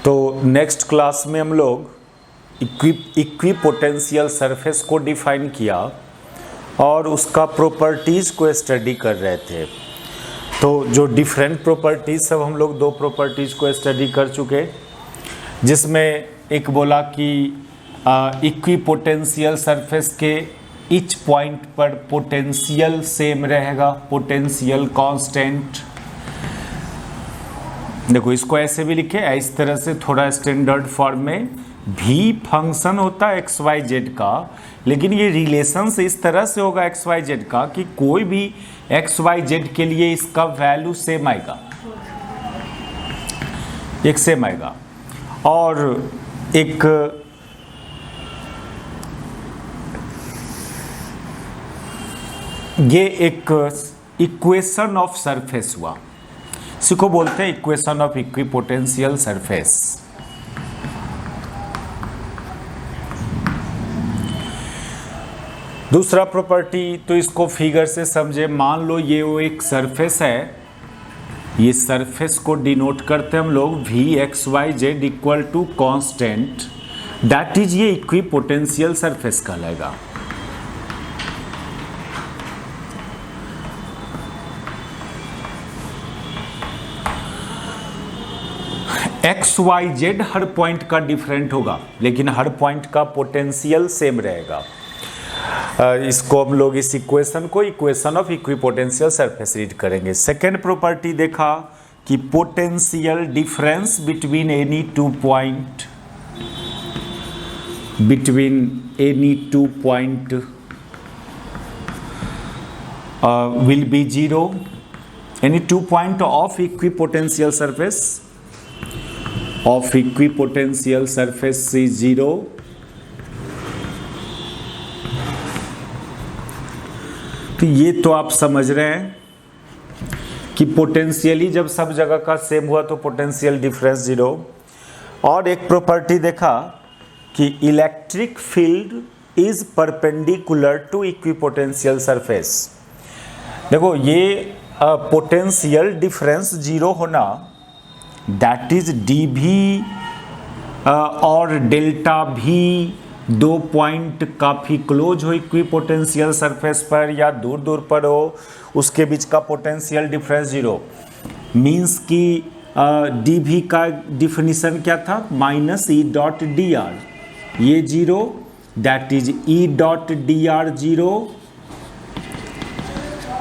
तो next class में हम लोग इक्विपोटेंशियल सरफेस को डिफाइन किया और उसका प्रॉपर्टीज़ को स्टडी कर रहे थे। तो जो डिफरेंट प्रॉपर्टीज़, सब हम लोग दो प्रॉपर्टीज़ को स्टडी कर चुके, जिसमें एक बोला कि इक्विपोटेंशियल सरफेस के ईच पॉइंट पर पोटेंशियल सेम रहेगा, पोटेंशियल कांस्टेंट। देखो इसको ऐसे भी लिखे, इस तरह से थोड़ा स्टैंडर्ड फॉर्म में। भी फंक्शन होता है एक्स वाई जेड का, लेकिन ये रिलेशन से इस तरह से होगा एक्स वाई जेड का कि कोई भी एक्स वाई जेड के लिए इसका वैल्यू सेम आएगा, एक सेम आएगा। और एक ये एक इक्वेशन ऑफ सरफेस हुआ, इसी को बोलते हैं इक्वेशन ऑफ इक्विपोटेंशियल सरफेस। दूसरा प्रॉपर्टी, तो इसको फिगर से समझे। मान लो ये वो एक सरफेस है, ये सरफेस को डिनोट करते हैं हम लोग V X Y Z equal to constant, that is ये इक्विपोटेंशियल सरफेस कहलाएगा। एक्स वाई जेड हर पॉइंट का डिफरेंट होगा, लेकिन हर पॉइंट का पोटेंशियल सेम रहेगा। इसको हम लोग इस इक्वेशन को equation of equipotential surface read करेंगे। सेकेंड प्रॉपर्टी देखा कि potential difference between any two point, will be zero. Any two point of equipotential surface is zero। तो ये तो आप समझ रहे हैं कि पोटेंशियली जब सब जगह का सेम हुआ तो पोटेंशियल डिफरेंस जीरो। और एक प्रॉपर्टी देखा कि electric field is perpendicular to equipotential surface. देखो ये पोटेंशियल डिफरेंस जीरो होना, दैट इज डी भी और डेल्टा भी दो पॉइंट काफ़ी क्लोज हो इक्विपोटेंशियल सरफेस पर या दूर दूर पर हो, उसके बीच का पोटेंशियल डिफरेंस जीरो। मीन्स कि डी भी का डिफिनीशन क्या था, minus E dot D R, ये zero, that is E dot D R zero.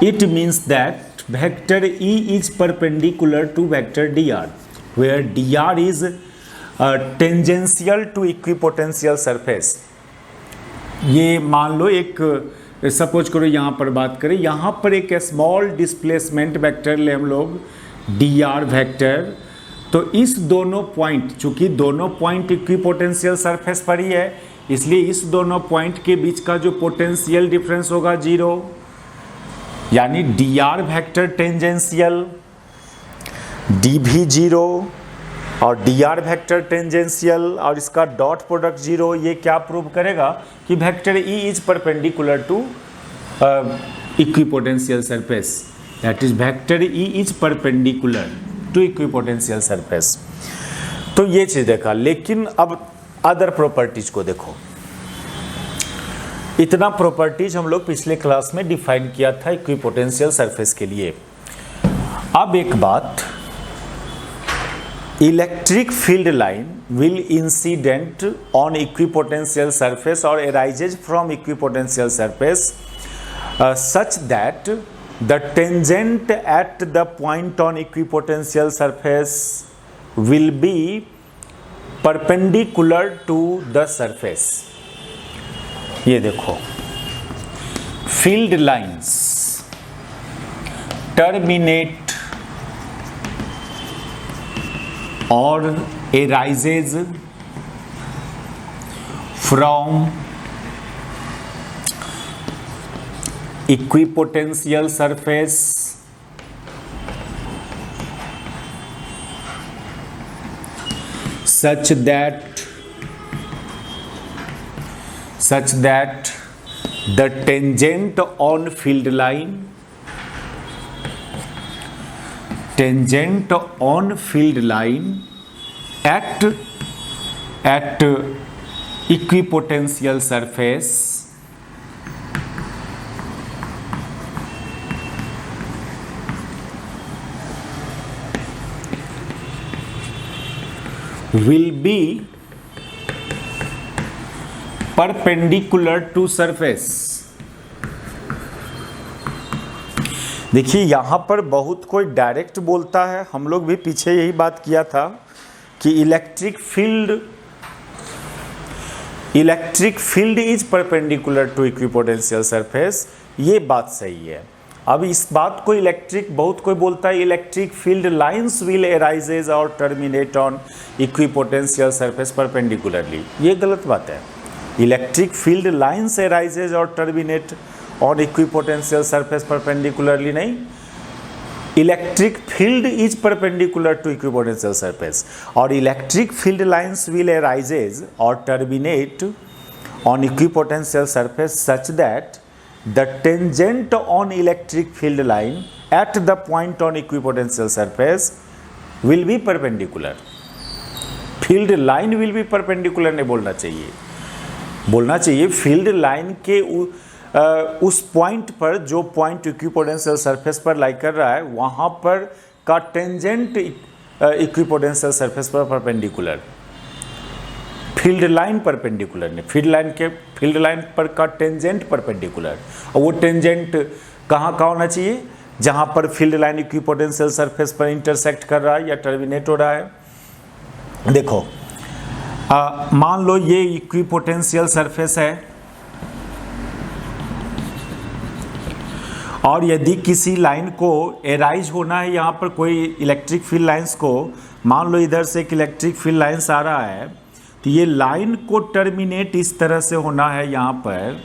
It means that vector E is perpendicular to vector D R, where dr is tangential to equipotential surface. ये मान लो एक, suppose करो यहाँ पर बात करें, यहाँ पर एक स्मॉल डिस्प्लेसमेंट वेक्टर ले हम लोग dr वेक्टर। तो इस दोनों पॉइंट, चूंकि दोनों पॉइंट इक्विपोटेंशियल सरफेस पर ही है, इसलिए इस दोनों पॉइंट के बीच का जो पोटेंशियल डिफरेंस होगा जीरो, यानी dr वेक्टर टेंजेंशियल, डी भी जीरो और डी आर वेक्टर टेंजेंशियल, और इसका डॉट प्रोडक्ट जीरो। ये क्या प्रूव करेगा कि vector E is perpendicular to equipotential surface, that is vector E is perpendicular to equipotential surface. तो ये चीज देखा। लेकिन अब अदर प्रॉपर्टीज को देखो। इतना प्रॉपर्टीज हम लोग पिछले क्लास में डिफाइन किया था इक्विपोटेंशियल सरफेस के लिए। अब एक बात, electric field line will incident on equipotential surface or arises from equipotential surface such that the tangent at the point on equipotential surface will be perpendicular to the surface। ये देखो, field lines terminate or arises from equipotential surface such that the tangent on field line tangent on field line at equipotential surface will be perpendicular to surface। देखिए यहां पर बहुत कोई direct बोलता है, हम लोग भी पीछे यही बात किया था कि electric field is perpendicular to equipotential surface, ये बात सही है। अब इस बात को बहुत कोई बोलता है electric field lines will arises और terminate on equipotential surface perpendicularly, ये गलत बात है। इलेक्ट्रिक फील्ड लाइंस अराइजेज और terminate on equipotential surface perpendicularly नहीं, electric field is perpendicular to equipotential surface और electric field lines will arises और terminate on equipotential surface such that the tangent on electric field line at the point on equipotential surface will be perpendicular। field line will be perpendicular नहीं बोलना चाहिए, बोलना चाहिए field line के उस point पर जो पॉइंट इक्विपोटेंशियल सरफेस पर लाई कर रहा है वहां पर का टेंजेंट इक्विपोटेंशियल सरफेस पर परपेंडिकुलर, फील्ड लाइन परपेंडिकुलर नहीं, फील्ड लाइन पर का टेंजेंट परपेंडिकुलर। और वो टेंजेंट कहाँ होना चाहिए, जहाँ पर फील्ड लाइन इक्विपोटेंशियल सरफेस पर इंटरसेक्ट कर रहा है या टर्मिनेट हो रहा है। देखो मान लो ये इक्विपोटेंशियल सरफेस है और यदि किसी लाइन को एराइज होना है यहाँ पर कोई इलेक्ट्रिक फील्ड लाइंस को, मान लो इधर से एक इलेक्ट्रिक फील्ड लाइंस आ रहा है तो ये लाइन को टर्मिनेट इस तरह से होना है यहाँ पर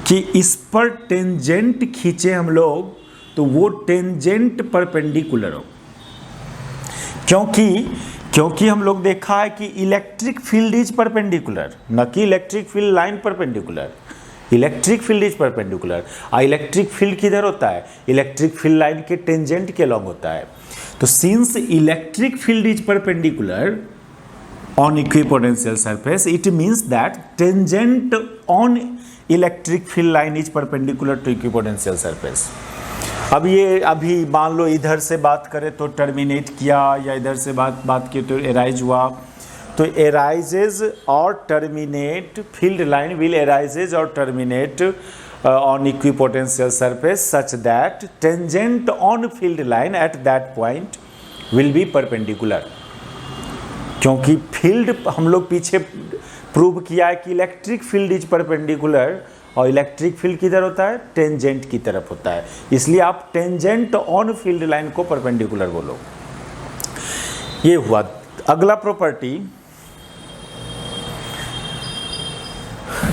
कि इस पर टेंजेंट खींचे हम लोग तो वो टेंजेंट परपेंडिकुलर हो, क्योंकि हम लोग देखा है कि इलेक्ट्रिक फील्ड इज परपेंडिकुलर, न कि electric field line perpendicular. Electric field is perpendicular और इलेक्ट्रिक फील्ड किधर होता है, इलेक्ट्रिक फील्ड लाइन के टेंजेंट के लॉन्ग होता है। तो since electric field is perpendicular on equipotential surface it means that tangent on electric field line is perpendicular to equipotential surface। अब ये अभी मान लो इधर से बात करें तो टर्मिनेट किया या इधर से बात की तो एराइज हुआ, तो एराइजेज और terminate field line will arises और terminate on equipotential surface such that tangent on field line at that point will be perpendicular। क्योंकि फील्ड हम लोग पीछे प्रूव किया है कि इलेक्ट्रिक फील्ड इज परपेंडिकुलर और इलेक्ट्रिक फील्ड किधर होता है, टेंजेंट की तरफ होता है, इसलिए आप टेंजेंट ऑन फील्ड लाइन को परपेंडिकुलर बोलो। ये हुआ। अगला प्रॉपर्टी,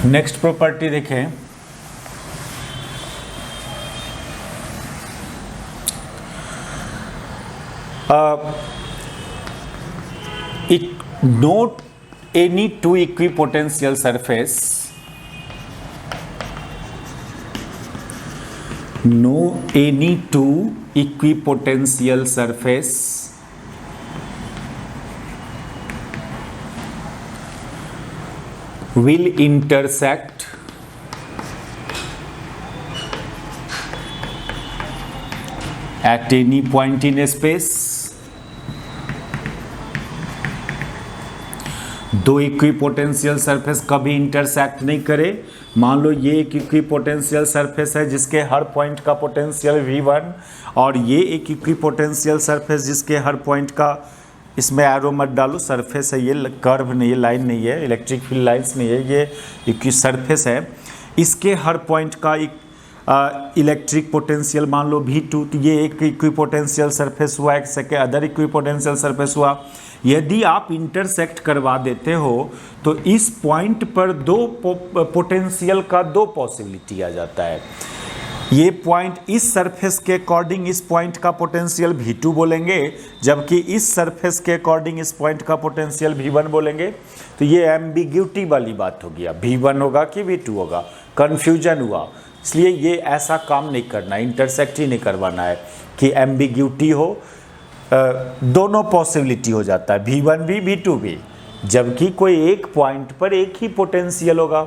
नेक्स्ट प्रॉपर्टी देखें, note any two equipotential surface, no any two equipotential surface will intersect at any point in space। दो इक्विपोटेंशियल सरफेस कभी इंटरसेक्ट नहीं करे। मान लो ये एक इक्विपोटेंशियल सरफेस है जिसके हर पॉइंट का पोटेंशियल V1 और ये एक इक्विपोटेंशियल सरफेस जिसके हर पॉइंट का, इसमें एरो मत डालो, सरफेस है ये, कर्व नहीं है, लाइन नहीं है, इलेक्ट्रिक फील्ड लाइंस नहीं है, ये एक सरफेस है, इसके हर पॉइंट का एक इलेक्ट्रिक पोटेंशियल मान लो V2, तो ये एक इक्विपोटेंशियल सरफेस हुआ, एक सेकेंड अदर इक्विपोटेंशियल सरफेस हुआ। यदि आप इंटरसेक्ट करवा देते हो तो इस पॉइंट पर दो पोटेंशियल का दो पॉसिबिलिटी आ जाता है। ये पॉइंट इस सरफेस के अकॉर्डिंग इस पॉइंट का पोटेंशियल V2 बोलेंगे, जबकि इस सरफेस के अकॉर्डिंग इस पॉइंट का पोटेंशियल V1 बोलेंगे। तो ये एम्बिग्यूटी वाली बात हो गया, V1 होगा कि V2 होगा, कन्फ्यूजन हुआ। इसलिए ये ऐसा काम नहीं करना, इंटरसेक्ट ही नहीं करवाना है कि एम्बिग्यूटी हो दोनों पॉसिबिलिटी हो जाता है, V1 भी V2 भी, जबकि कोई एक पॉइंट पर एक ही पोटेंशियल होगा।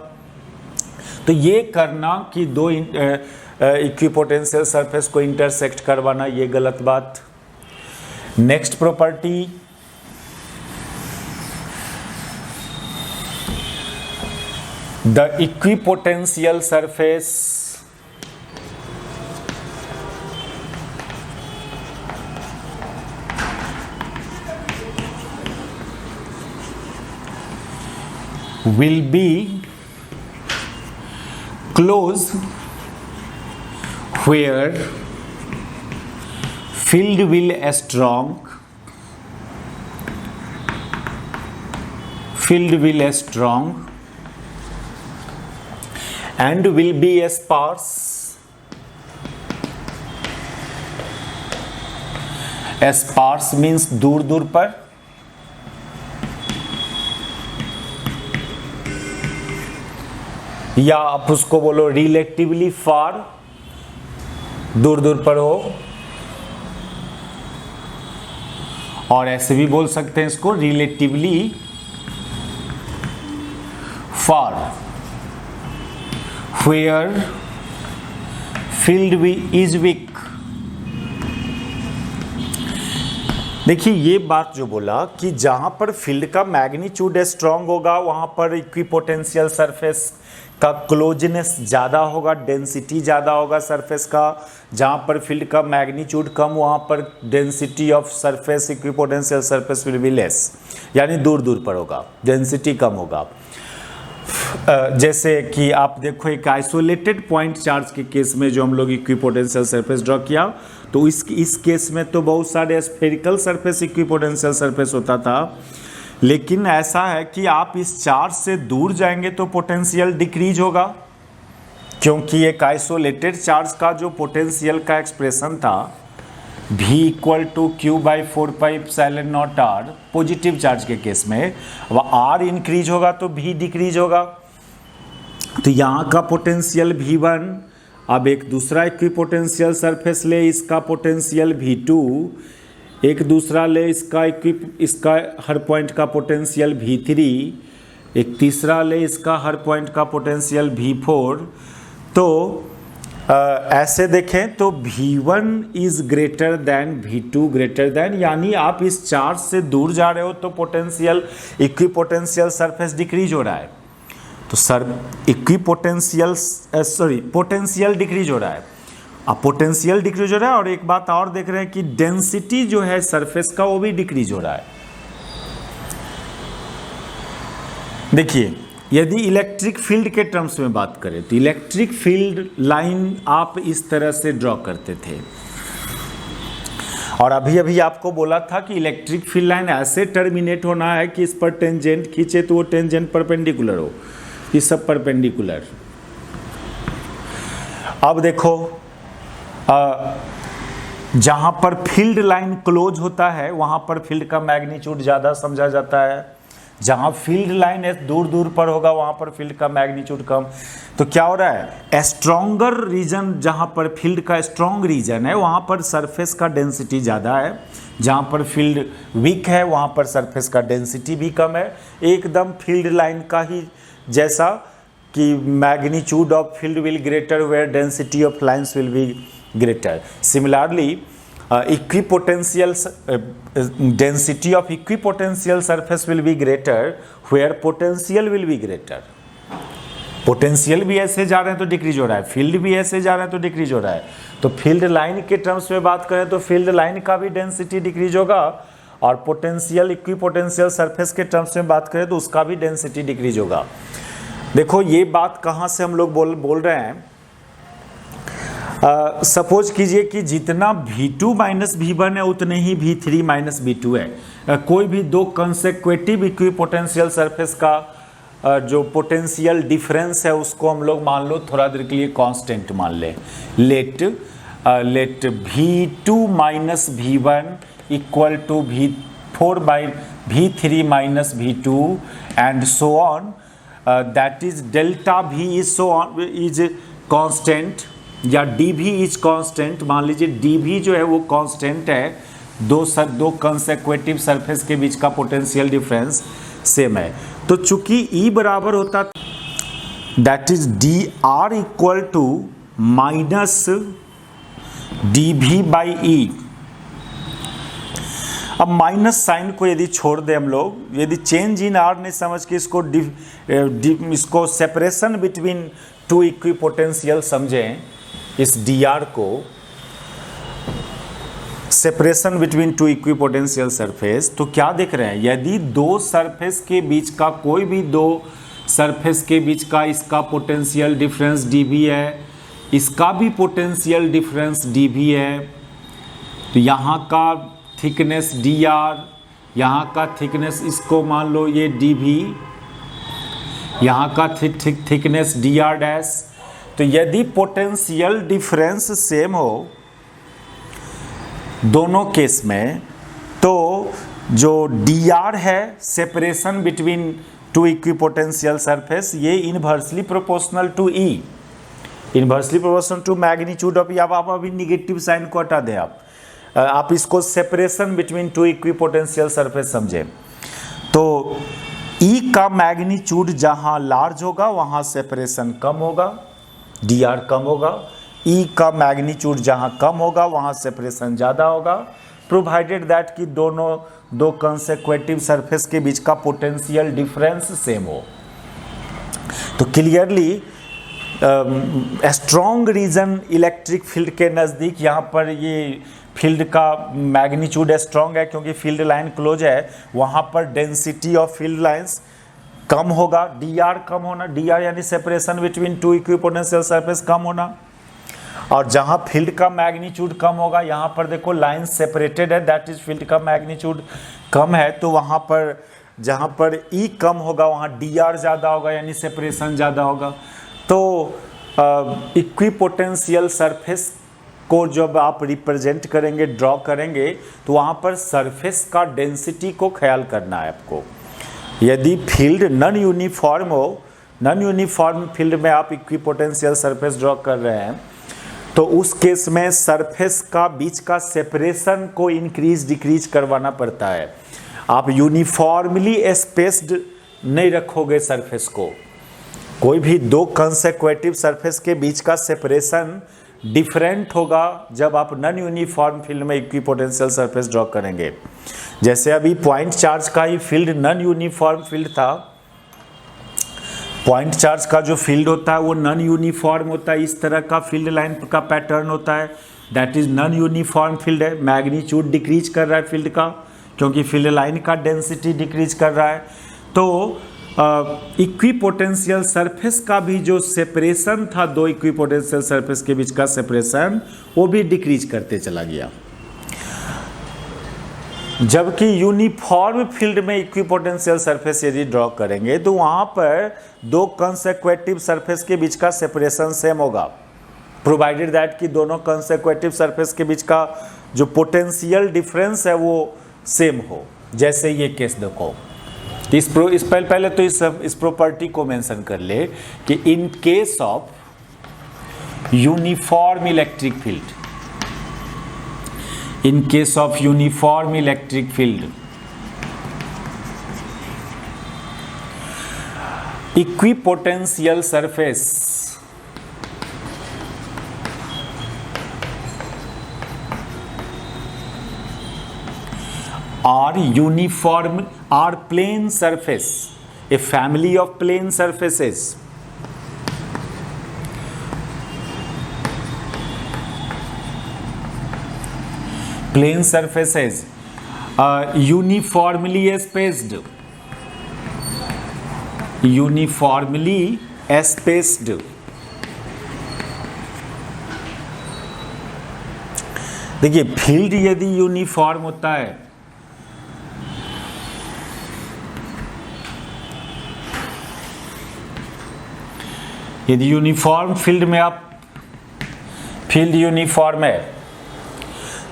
तो ये करना कि दो इक्विपोटेंशियल सरफेस को इंटरसेक्ट करवाना, ये गलत बात। Next property, the equipotential surface will be closed where field will strong and will be sparse. Sparse means दूर दूर पर, या आप उसको बोलो रिलेटिवली फार, दूर दूर पर हो, और ऐसे भी बोल सकते हैं इसको relatively far where field is weak. देखिए ये बात जो बोला कि जहां पर फील्ड का मैग्नीट्यूड स्ट्रांग होगा वहां पर इक्विपोटेंशियल सरफेस का क्लोजनेस ज़्यादा होगा, डेंसिटी ज़्यादा होगा सरफेस का। जहाँ पर फील्ड का मैग्नीट्यूड कम, वहाँ पर density of surface, equipotential surface will be less, यानी दूर दूर पर होगा, डेंसिटी कम होगा। जैसे कि आप देखो एक आइसोलेटेड पॉइंट चार्ज के केस में जो हम लोग इक्विपोटेंशियल सरफेस ड्रॉ किया, तो इस केस में तो बहुत सारे स्फेरिकल सरफेस इक्विपोटेंशियल सरफेस होता था, लेकिन ऐसा है कि आप इस चार्ज से दूर जाएंगे तो पोटेंशियल डिक्रीज होगा, क्योंकि एक आइसोलेटेड चार्ज का जो पोटेंशियल का एक्सप्रेशन था V equal to Q/4πε0r positive charge के केस में, वह R इंक्रीज होगा तो V डिक्रीज होगा। तो यहाँ का पोटेंशियल V1, अब एक दूसरा इक्विपोटेंशियल सरफेस ले, इसका पोटेंशियल V2, एक दूसरा ले इसका हर पॉइंट का पोटेंशियल V3, एक तीसरा ले इसका हर पॉइंट का पोटेंशियल V4। तो ऐसे देखें तो V1 is greater than V2 greater than, यानी आप इस चार्ज से दूर जा रहे हो तो पोटेंशियल इक्विपोटेंशियल सरफेस डिक्रीज हो रहा है, तो पोटेंशियल डिक्रीज हो रहा है। अब पोटेंशियल डिक्रीज हो रहा है, और एक बात और देख रहे हैं कि डेंसिटी जो है सरफेस का वो भी डिक्रीज हो रहा है। देखिए यदि इलेक्ट्रिक फील्ड के टर्म्स में बात करें तो इलेक्ट्रिक फील्ड लाइन आप इस तरह से ड्रॉ करते थे, और अभी अभी आपको बोला था कि इलेक्ट्रिक फील्ड लाइन ऐसे टर्मिनेट होना है कि इस पर टेंजेंट खींचे तो वो टेंजेंट परपेंडिकुलर हो, ये सब परपेंडिकुलर। अब देखो जहां पर फील्ड लाइन क्लोज होता है वहां पर फील्ड का मैग्नीट्यूड ज़्यादा समझा जाता है, जहां फील्ड लाइन दूर दूर पर होगा वहां पर फील्ड का मैग्नीट्यूड कम। तो क्या हो रहा है, स्ट्रॉन्गर रीजन जहां पर फील्ड का स्ट्रॉन्ग रीजन है वहां पर सरफेस का डेंसिटी ज़्यादा है, जहां पर फील्ड वीक है वहां पर सरफेस का डेंसिटी भी कम है। एकदम फील्ड लाइन का ही जैसा कि magnitude of field will greater where density of lines will be greater. Similarly, density of equipotential surface will be greater where potential will be greater. Potential भी ऐसे जा रहे हैं तो डिक्रीज हो रहा है, फील्ड भी ऐसे जा रहे हैं तो डिक्रीज हो रहा है। तो फील्ड लाइन के टर्म्स में बात करें तो फील्ड लाइन का भी डेंसिटी डिक्रीज होगा, और पोटेंशियल इक्विपोटेंशियल सरफेस के टर्म्स में बात करें तो उसका भी डेंसिटी डिक्रीज होगा। देखो ये बात कहाँ से हम लोग बोल रहे हैं, सपोज कीजिए कि जितना V2 माइनस V1 है उतने ही V3 माइनस V2 है। कोई भी दो कंसेक्वेटिव इक्विपोटेंशियल सरफेस का जो पोटेंशियल डिफरेंस है उसको हम लोग मान लो थोड़ा देर के लिए कांस्टेंट मान लें। Let V2 minus V1 equal to V4 by V3 minus V2 and so on, that is delta V is so on is constant, या dV इज कांस्टेंट। मान लीजिए dV जो है वो कांस्टेंट है, दो कंसेक्वेटिव सरफेस के बीच का पोटेंशियल डिफरेंस सेम है। तो चूंकि E बराबर होता, that is D R equal to minus D V by E. अब माइनस साइन को यदि छोड़ दे हम लोग, यदि चेंज इन आर नहीं समझ के इसको सेपरेशन बिटवीन टू इक्विपोटेंशियल समझें, इस डी आर को separation between two equipotential surface, तो क्या देख रहे हैं, यदि दो सरफेस के बीच का, कोई भी दो सरफेस के बीच का इसका पोटेंशियल डिफरेंस dV है, इसका भी पोटेंशियल डिफरेंस dV है, तो यहाँ का थिकनेस dr, यहाँ का थिकनेस इसको मान लो ये dV, यहाँ का थिकनेस dr डैश। तो यदि पोटेंशियल डिफरेंस सेम हो दोनों केस में, तो जो dr है separation between two equipotential surface, ये inversely proportional to E, inversely proportional to magnitude of E। अब आप अभी निगेटिव साइन को हटा दें, आप इसको separation between two equipotential surface समझें। तो E का मैग्नीट्यूड जहां लार्ज होगा वहां सेपरेशन कम होगा, dr कम होगा। E का मैग्नीट्यूड जहां कम होगा वहां सेपरेशन ज़्यादा होगा, प्रोवाइडेड दैट कि दो कंसेक्वेटिव सरफेस के बीच का पोटेंशियल डिफरेंस सेम हो। तो clearly strong region electric field के नज़दीक यहाँ पर ये फील्ड का मैग्नीट्यूड स्ट्रॉन्ग है, क्योंकि फील्ड लाइन क्लोज है, वहाँ पर डेंसिटी ऑफ फील्ड लाइंस कम होगा, dr कम होना, dr यानी separation between two equipotential surface कम होना। और जहाँ फील्ड का मैग्नीट्यूड कम होगा, यहाँ पर देखो लाइन सेपरेटेड है, दैट इज फील्ड का मैग्नीट्यूड कम है, तो वहाँ पर जहाँ पर E कम होगा वहाँ dr ज़्यादा होगा, यानी सेपरेशन ज़्यादा होगा। तो इक्विपोटेंशियल सरफेस को जब आप रिप्रेजेंट करेंगे, ड्रॉ करेंगे, तो वहाँ पर सरफेस का डेंसिटी को ख्याल करना है आपको। यदि फील्ड नॉन यूनिफॉर्म हो, नॉन यूनिफॉर्म फील्ड में आप इक्विपोटेंशियल सरफेस ड्रॉ कर रहे हैं, तो उस केस में सरफेस का बीच का सेपरेशन को इंक्रीज डिक्रीज करवाना पड़ता है। आप यूनिफॉर्मली स्पेस्ड नहीं रखोगे सरफेस को, कोई भी दो कंसेक्वेटिव सरफेस के बीच का सेपरेशन डिफरेंट होगा जब आप नॉन यूनिफॉर्म फील्ड में इक्विपोटेंशियल सरफेस ड्रॉ करेंगे। जैसे अभी पॉइंट चार्ज का ही फील्ड नॉन यूनिफॉर्म फील्ड था, पॉइंट चार्ज का जो फील्ड होता है वो नॉन यूनिफॉर्म होता है, इस तरह का फील्ड लाइन का पैटर्न होता है, that is non uniform field है। मैग्नीट्यूड डिक्रीज कर रहा है फील्ड का, क्योंकि फील्ड लाइन का डेंसिटी डिक्रीज कर रहा है। तो इक्विपोटेंशियल सरफेस का भी जो सेपरेशन था, दो इक्विपोटेंशियल सरफेस के बीच का सेपरेशन, वो भी डिक्रीज करते चला गया। जबकि यूनिफॉर्म फील्ड में इक्विपोटेंशियल सरफेस यदि ड्रॉ करेंगे, तो वहाँ पर दो कंसेक्वेटिव सरफेस के बीच का सेपरेशन सेम होगा, प्रोवाइडेड दैट कि दोनों कंसेक्वेटिव सरफेस के बीच का जो पोटेंशियल डिफरेंस है वो सेम हो। जैसे ये केस देखो, इस पहले तो इस प्रॉपर्टी को मेंशन कर ले कि in case of uniform electric field, in case of uniform electric field, equipotential surface are plane surface, a family of plane surfaces plane surfaces uniformly spaced, देखिए फील्ड यदि यूनिफॉर्म होता है, यदि यूनिफॉर्म फील्ड में आप फील्ड यूनिफॉर्म है,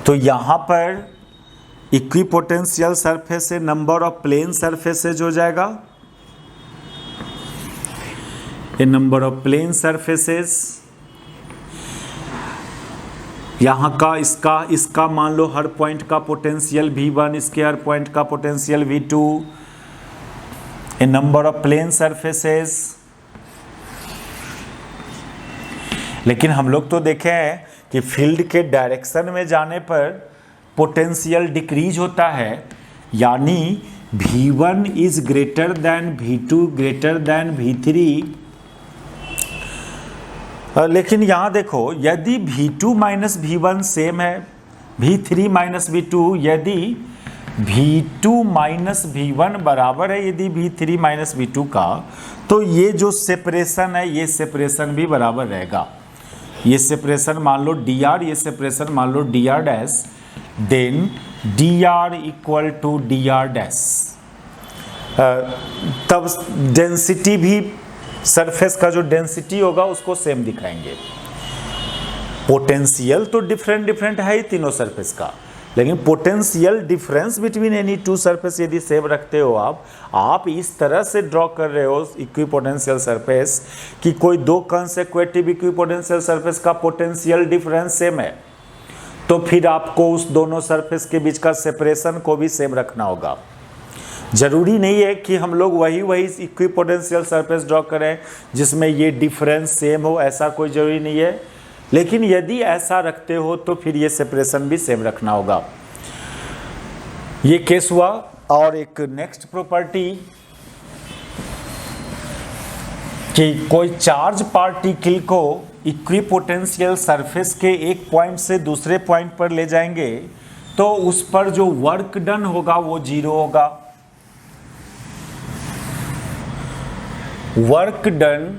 तो यहाँ पर इक्विपोटेंशियल सरफेस से नंबर ऑफ प्लेन सरफेसेज हो जाएगा, ए नंबर ऑफ प्लेन सरफेसेस यहाँ का इसका मान लो हर पॉइंट का पोटेंशियल V1, इसके हर पॉइंट का potential V2, a number of plane surfaces. लेकिन हम लोग तो देखे हैं कि फील्ड के डायरेक्शन में जाने पर पोटेंशियल डिक्रीज होता है, यानी V1 is greater than V2 greater than V3। लेकिन यहाँ देखो, यदि V2 माइनस V1 सेम है, V3 माइनस V2, यदि V2 माइनस V1 बराबर है यदि V3 माइनस V2 का, तो ये जो सेपरेशन है ये सेपरेशन भी बराबर रहेगा। ये सेपरेशन मान लो dr, ये सेपरेशन मान लो dr dash, then dr equal to dr dash. तब डेंसिटी भी, सरफेस का जो डेंसिटी होगा उसको सेम दिखाएंगे। पोटेंशियल तो डिफरेंट है ही तीनों सरफेस का, लेकिन potential difference between any to surface यदि सेम रखते हो आप इस तरह से ड्रॉ कर रहे हो इक्विपोटेंशियल सरफेस कि कोई दो कंसेक्यूटिव इक्विपोटेंशियल सरफेस का पोटेंशियल डिफरेंस सेम है, तो फिर आपको उस दोनों सरफेस के बीच का सेपरेशन को भी सेम रखना होगा। जरूरी नहीं है कि हम लोग वही इक्विपोटेंशियल सरफेस ड्रॉ करें जिसमें ये डिफरेंस सेम हो, ऐसा कोई जरूरी नहीं है, लेकिन यदि ऐसा रखते हो तो फिर ये सेपरेशन भी सेम रखना होगा। ये केस हुआ। और एक नेक्स्ट प्रॉपर्टी कि कोई चार्ज पार्टिकल को इक्विपोटेंशियल सरफेस के एक पॉइंट से दूसरे पॉइंट पर ले जाएंगे तो उस पर जो वर्क डन होगा वो 0 होगा। Work done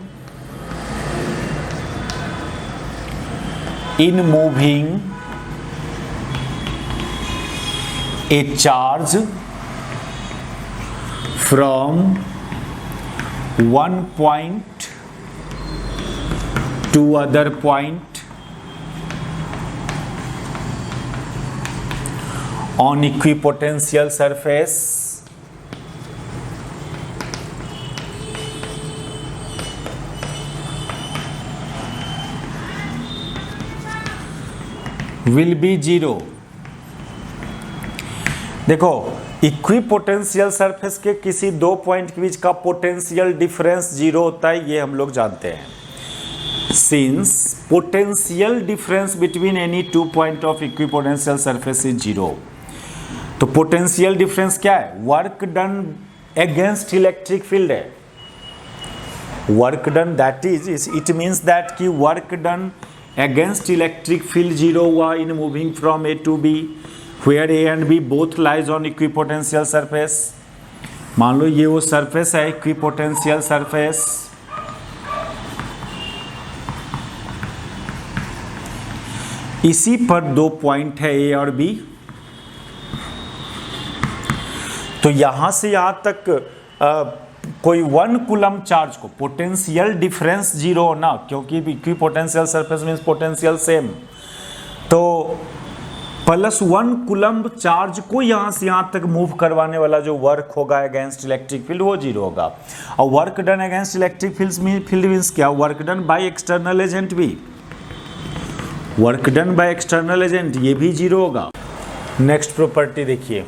in moving a charge from one point to other point on equipotential surface will be 0। देखो, इक्विपोटेंशियल सरफेस के किसी दो पॉइंट के बीच का पोटेंशियल डिफरेंस 0 होता है, ये हम लोग जानते हैं। Since potential difference between any two point of equipotential surface is 0, तो पोटेंशियल डिफरेंस क्या है? Work done against electric field है। Work done that is, it means that कि work done against electric field 0 हुआ in moving from A to B where A and B both lies on equipotential surface। मान लो ये वो surface है equipotential surface, इसी पर दो पॉइंट है A और B, तो यहां से यहां तक कोई 1 कूलम चार्ज को पोटेंशियल डिफरेंस 0 होना, क्योंकि equipotential surface means potential same, तो +1 कूलम चार्ज को यहां से यहां तक मूव करवाने वाला जो वर्क होगा अगेंस्ट इलेक्ट्रिक फील्ड वो 0 होगा। और work done against electric field means क्या? Work done by external agent भी, work done by external agent ये भी 0 होगा। नेक्स्ट प्रॉपर्टी देखिए,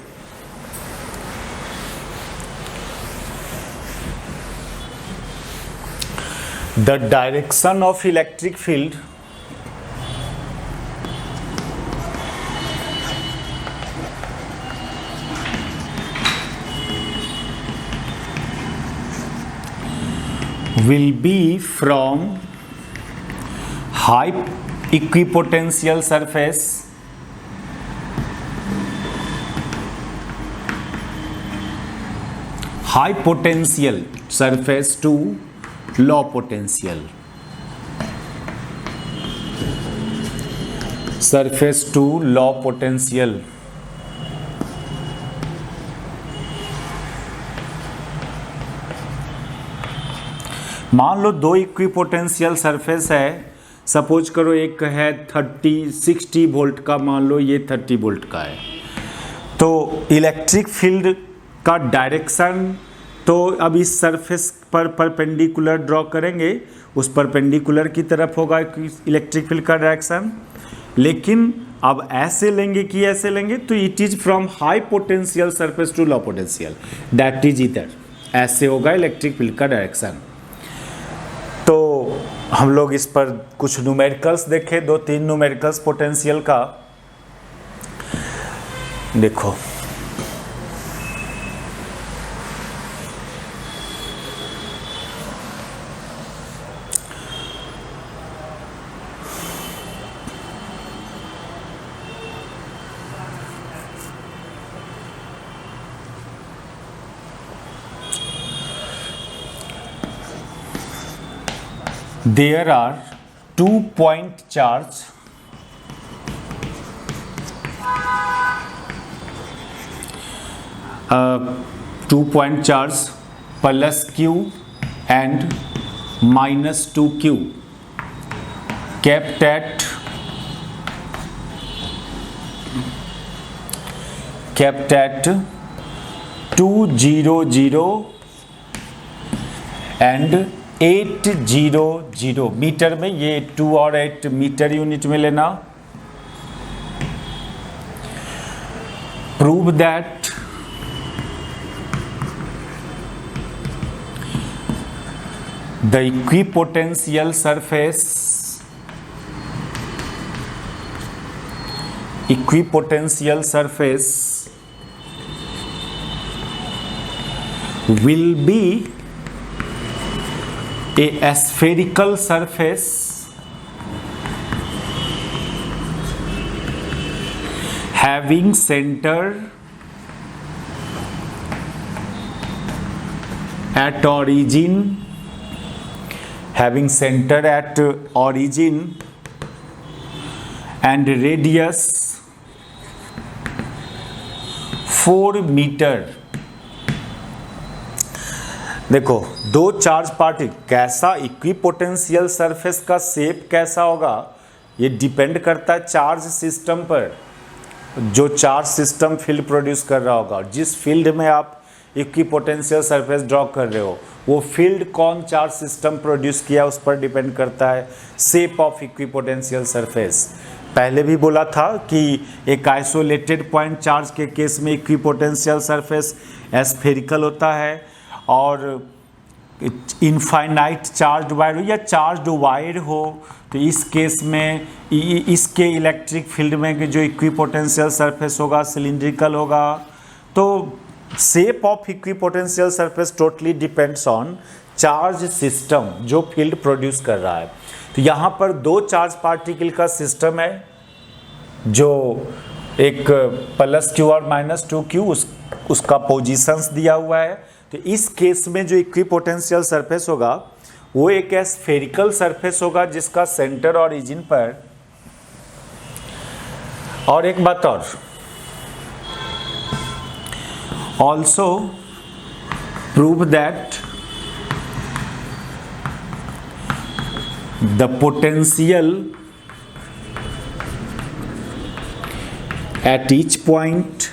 the direction of electric field will be from high equipotential surface high potential surface to low potential surface to low potential. मान लो दो equipotential surface है, suppose करो एक है 60 वोल्ट का, मान लो ये 30 वोल्ट का है, तो इलेक्ट्रिक फील्ड का डायरेक्शन तो अब इस सरफेस पर परपेंडिकुलर ड्रॉ करेंगे, उस परपेंडिकुलर की तरफ होगा इलेक्ट्रिक फील्ड का डायरेक्शन, लेकिन अब ऐसे लेंगे कि ऐसे लेंगे, तो it is from high potential surface to low potential, that is इधर, ऐसे होगा इलेक्ट्रिक फील्ड का डायरेक्शन। तो हम लोग इस पर कुछ न्यूमेरिकल्स देखे, 2-3 न्यूमेरिकल्स पोटेंशियल का। देखो there are 2-point charge plus q and minus 2q kept at 200 and 800 metre में, ये 2 और 8 मीटर यूनिट में लेना। Prove that the equipotential surface will be a spherical surface having center at origin and radius 4 मीटर। देखो, दो charge particle, कैसा equipotential surface का शेप कैसा होगा ये डिपेंड करता है चार्ज सिस्टम पर, जो चार्ज सिस्टम फील्ड प्रोड्यूस कर रहा होगा। जिस फील्ड में आप इक्विपोटेंशियल सरफेस ड्रॉ कर रहे हो, वो फील्ड कौन चार्ज सिस्टम प्रोड्यूस किया उस पर डिपेंड करता है शेप ऑफ इक्विपोटेंशियल सरफेस। पहले भी बोला था कि एक आइसोलेटेड पॉइंट चार्ज के केस में इक्विपोटेंशियल सरफेस एस्फेरिकल होता है, और इनफाइनाइट चार्ज वायर हो या चार्ज वायर हो तो इस केस में इसके इलेक्ट्रिक फील्ड में जो इक्विपोटेंशियल सरफेस होगा सिलिंड्रिकल होगा। तो shape of equipotential surface totally depends on charge system जो फील्ड प्रोड्यूस कर रहा है। तो यहाँ पर दो चार्ज पार्टिकल का सिस्टम है, जो एक प्लस क्यू और माइनस 2q उसका पोजीशंस दिया हुआ है। तो इस केस में जो इक्विपोटेंशियल सरफेस होगा वो एक स्फेरिकल सरफेस होगा जिसका सेंटर ओरिजिन पर। और एक बात और, also prove that the potential at each point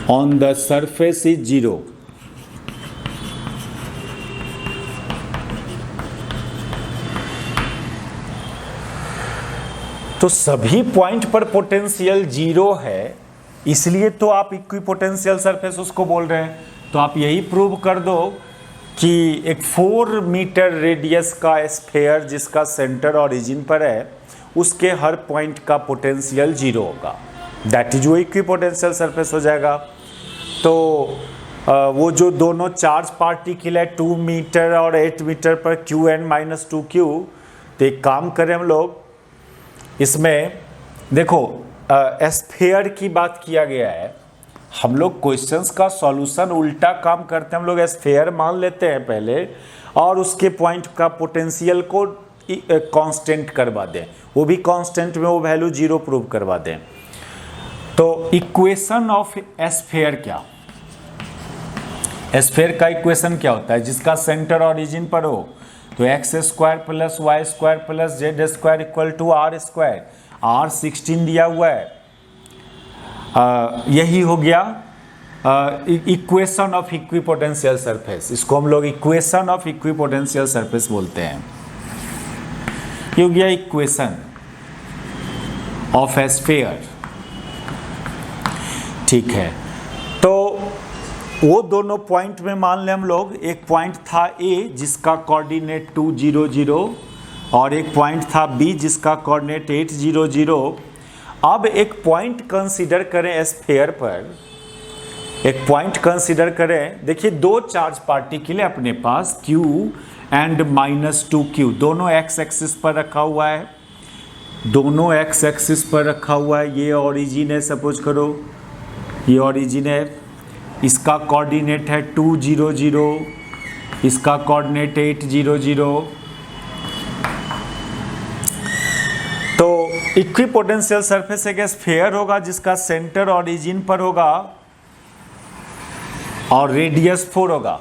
on the surface is 0. तो सभी पॉइंट पर पोटेंशियल 0 है, इसलिए तो आप इक्विपोटेंशियल सरफेस उसको बोल रहे हैं। तो आप यही प्रूव कर दो कि एक 4 मीटर रेडियस का स्फीयर जिसका सेंटर ओरिजिन पर है उसके हर पॉइंट का पोटेंशियल 0 होगा, दैट इज वो इक्विपोटेंशियल सरफेस हो जाएगा। तो वो जो दोनों चार्ज पार्टिकल है 2 मीटर और 8 मीटर पर क्यू एन माइनस 2q, तो एक काम करें हम लोग, इसमें देखो स्फीयर की बात किया गया है। हम लोग क्वेश्चंस का सॉल्यूशन उल्टा काम करते हैं, हम लोग स्फीयर मान लेते हैं पहले और उसके पॉइंट का पोटेंशियल को कांस्टेंट करवा दें, वो भी कांस्टेंट में वो वैल्यू 0 प्रूव करवा दें। तो इक्वेशन ऑफ स्फीयर क्या, स्फीयर का इक्वेशन क्या होता है, जिसका सेंटर ओरिजिन पर हो तो x² plus y² plus z² equal to r², r 16 दिया हुआ है। यही हो गया इक्वेशन ऑफ इक्विपोटेंशियल सरफेस, इसको हम लोग इक्वेशन ऑफ इक्विपोटेंशियल सरफेस बोलते हैं। ये हो गया इक्वेशन ऑफ ए स्फीयर। ठीक है, तो वो दोनों पॉइंट में मान लें हम लोग, एक पॉइंट था A जिसका कोऑर्डिनेट 2 0 0 और एक पॉइंट था B जिसका कोऑर्डिनेट 8 0 0। अब एक पॉइंट कंसीडर करें स्फीयर पर, एक पॉइंट कंसीडर करें। देखिए दो चार्ज पार्टिकल है अपने पास Q एंड -2Q, दोनों एक्स एक्सिस पर रखा हुआ है, दोनों एक्स एक्सिस पर रखा हुआ है। ये ओरिजिन है, सपोज करो ये ओरिजिन है, इसका कोऑर्डिनेट है 2 0 0, इसका कोऑर्डिनेट 8 0 0। तो इक्विपोटेंशियल सरफेस एक स्फीयर होगा जिसका सेंटर ओरिजिन पर होगा और रेडियस 4 होगा।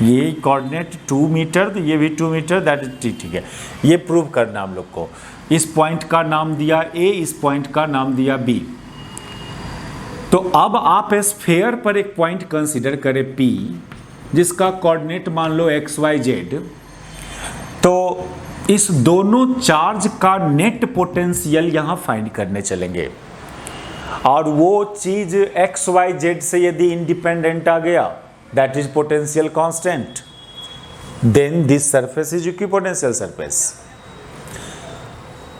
ये कोऑर्डिनेट 2 मीटर, तो ये भी 2 मीटर, दैट इज ठीक है। ये प्रूव करना हम लोग को। इस पॉइंट का नाम दिया A, इस पॉइंट का नाम दिया B। तो अब आप स्फीयर पर एक पॉइंट कंसीडर करें P जिसका कोऑर्डिनेट मान लो XYZ। तो इस दोनों चार्ज का नेट पोटेंशियल यहां फाइंड करने चलेंगे, और वो चीज XYZ से यदि इंडिपेंडेंट आ गया, that is potential constant, then this surface is equipotential surface.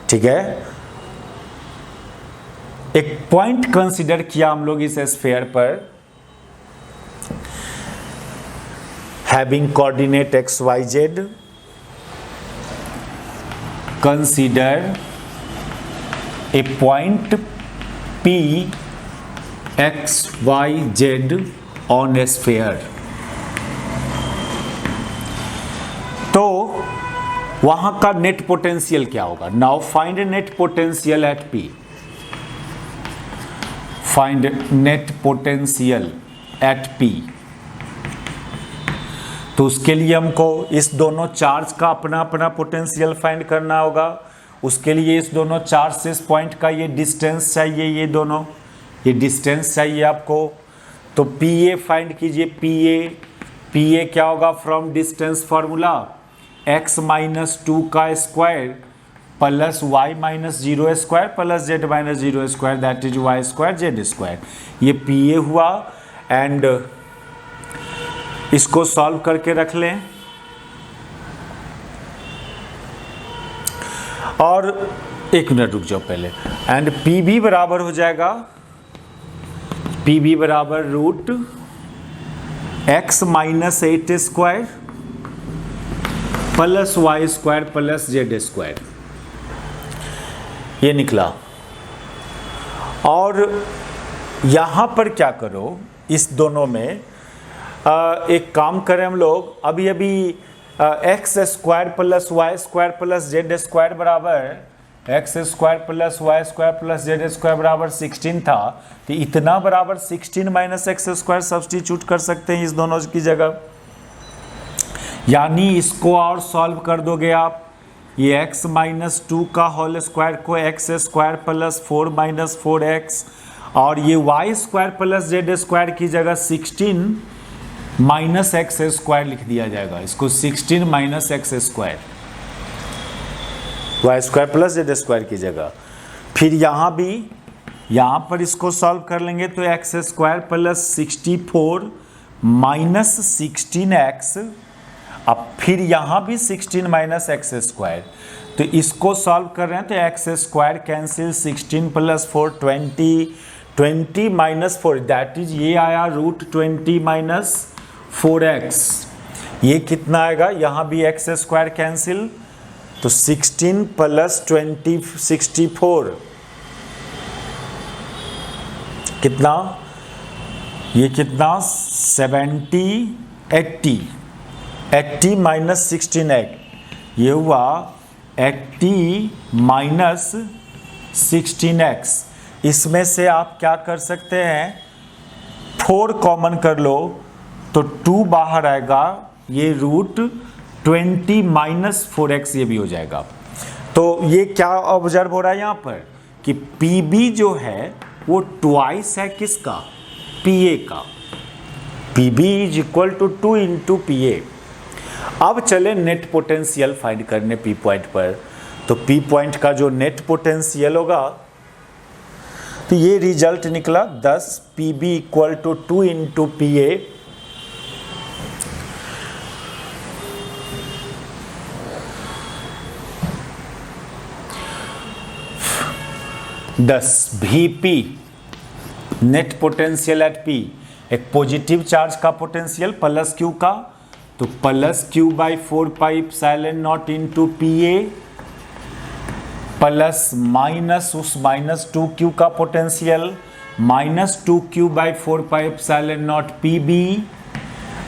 ठीक है, एक पॉइंट कंसीडर किया हम लोग इस स्फीयर पर, having coordinate XYZ, consider a point P XYZ on A sphere. तो वहां का नेट पोटेंशियल क्या होगा? Now find net potential at P, find net potential at P। तो उसके लिए हमको इस दोनों चार्ज का अपना अपना पोटेंशियल फाइंड करना होगा। उसके लिए इस दोनों चार्ज से इस पॉइंट का ये डिस्टेंस चाहिए, ये दोनों ये डिस्टेंस चाहिए आपको। तो PA फाइंड कीजिए। PA क्या होगा? फ्रॉम डिस्टेंस फॉर्मूला x-2 का square plus y-0 square plus z-0 square, that is y square z square. ये PA हुआ, एंड इसको सॉल्व करके रख लें। और एक मिनट रुक जाओ पहले, एंड PB बराबर हो जाएगा, PB बराबर root x-8 square plus y square plus z square, ये निकला। और यहां पर क्या करो, इस दोनों में एक काम करें हम लोग, अभी X square plus Y square plus Z square बराबर X square plus Y square plus Z square बराबर 16 था। तो इतना बराबर 16 माइनस एक्स स्क्वायर सब्स्टिट्यूट कर सकते हैं इस दोनों की जगह, यानी इसको और सॉल्व कर दोगे आप। ये x-2 का होल स्क्वायर को x square plus 4 minus 4x, और ये y square plus Z square की जगह 16 माइनस एक्स स्क्वायर लिख दिया जाएगा। इसको 16 माइनस x square, y square plus Z square की जगह। फिर यहाँ पर इसको सॉल्व कर लेंगे तो x square plus 64 minus 16x, अब फिर यहाँ भी 16 माइनस एक्स स्क्वायर। तो इसको सॉल्व कर रहे हैं तो x square cancel, 16 plus 4 20, 20 minus 4 that is ये आया रूट 20 माइनस 4x। ये कितना आएगा? यहाँ भी एक्स स्क्वायर कैंसिल, तो 16 प्लस 20 64 कितना? ये कितना? 70 80 माइनस 16x, ये हुआ 80 माइनस 16x। इसमें से आप क्या कर सकते हैं, 4 कॉमन कर लो तो 2 बाहर आएगा, ये रूट 20 माइनस 4x ये भी हो जाएगा। तो ये क्या ऑब्जर्व हो रहा है यहाँ पर कि PB जो है वो ट्वाइस है किसका? PA का। PB is equal to 2 into PA। अब चले नेट पोटेंशियल फाइंड करने पी पॉइंट पर। तो पी पॉइंट का जो नेट पोटेंशियल होगा, तो ये रिजल्ट निकला 10 PB equal to 2 into PA, VP net potential at P, एक पॉजिटिव चार्ज का पोटेंशियल प्लस Q का, तो plus Q by 4 pi epsilon naught into PA plus minus उस माइनस 2Q का potential minus 2Q by 4 pi epsilon naught PB,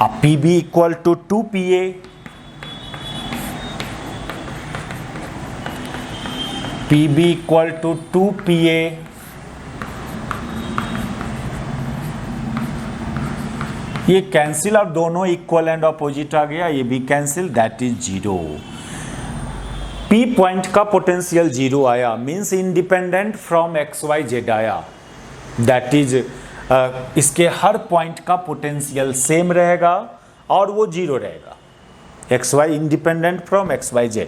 अब PB equal to 2PA, PB equal to 2PA, ये cancel और दोनों equal and opposite आ गया, ये भी cancel, that is 0। P point का पोटेंशियल 0 आया, मींस इंडिपेंडेंट फ्रॉम XYZ आया, दैट इज इसके हर पॉइंट का पोटेंशियल सेम रहेगा और वो 0 रहेगा, XY इंडिपेंडेंट फ्रॉम XYZ।